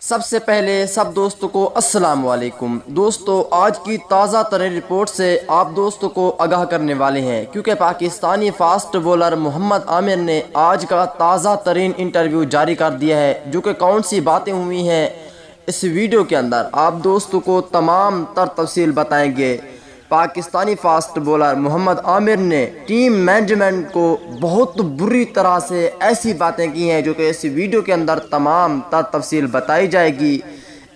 सबसे पहले सब दोस्तों को अस्सलाम वालेकुम। दोस्तों, आज की ताज़ा तरीन रिपोर्ट से आप दोस्तों को आगाह करने वाले हैं, क्योंकि पाकिस्तानी फास्ट बॉलर मोहम्मद आमिर ने आज का ताज़ा तरीन इंटरव्यू जारी कर दिया है, जो कि कौन सी बातें हुई हैं इस वीडियो के अंदर आप दोस्तों को तमाम तफसील बताएंगे। पाकिस्तानी फास्ट बॉलर मोहम्मद आमिर ने टीम मैनेजमेंट को बहुत बुरी तरह से ऐसी बातें की हैं, जो कि इस वीडियो के अंदर तमाम तफसील बताई जाएगी।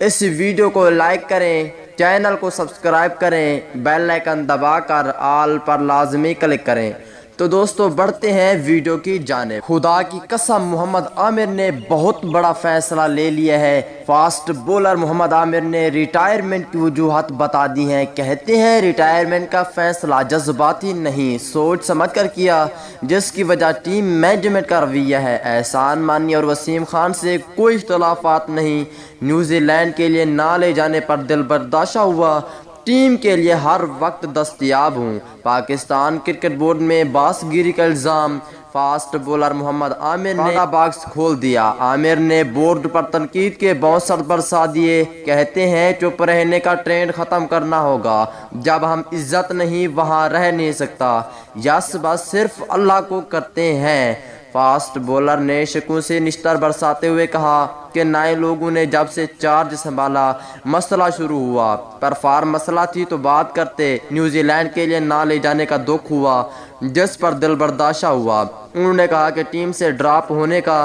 इस वीडियो को लाइक करें, चैनल को सब्सक्राइब करें, बेल आइकन दबाकर ऑल पर लाजमी क्लिक करें। तो दोस्तों, बढ़ते हैं वीडियो की जानिब। खुदा की कसम, मोहम्मद आमिर ने बहुत बड़ा फैसला ले लिया है। फास्ट बॉलर मोहम्मद आमिर ने रिटायरमेंट की वजूहत बता दी हैं। कहते हैं रिटायरमेंट का फैसला जज्बाती नहीं, सोच समझ कर किया, जिसकी वजह टीम मैनेजमेंट का रवैया है। एहसान मानी और वसीम खान से कोई इख्तलाफात नहीं। न्यूजीलैंड के लिए ना ले जाने पर दिल बर्दाश्त हुआ। टीम के लिए हर वक्त दस्तयाब हूँ। पाकिस्तान क्रिकेट बोर्ड में बासगिरी का इल्ज़ाम। फास्ट बॉलर मोहम्मद आमिर ने बॉक्स खोल दिया। आमिर ने बोर्ड पर तनकीद के बाउंसर बरसा दिए। कहते हैं चुप रहने का ट्रेंड ख़त्म करना होगा। जब हम इज्जत नहीं वहाँ रह नहीं सकता। यस बस सिर्फ अल्लाह को करते हैं। फास्ट बॉलर ने शकू से निश्तर बरसाते हुए कहा कि नए लोगों ने जब से चार्ज संभाला मसला शुरू हुआ। परफॉर्म मसला थी तो बात करते। न्यूजीलैंड के लिए ना ले जाने का दुख हुआ, जिस पर दिल बर्दाश्त हुआ। उन्होंने कहा कि टीम से ड्रॉप होने का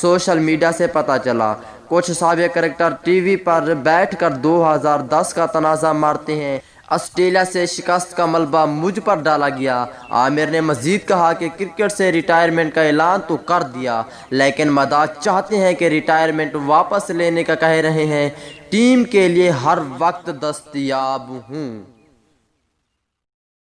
सोशल मीडिया से पता चला। कुछ साबिक करेक्टर टीवी पर बैठकर 2010 का तनाज़ा मारते हैं। ऑस्ट्रेलिया से शिकस्त का मलबा मुझ पर डाला गया। आमिर ने मजीद कहा कि क्रिकेट से रिटायरमेंट का ऐलान तो कर दिया, लेकिन मदाद चाहते हैं कि रिटायरमेंट वापस लेने का कह रहे हैं। टीम के लिए हर वक्त दस्तयाब हूँ।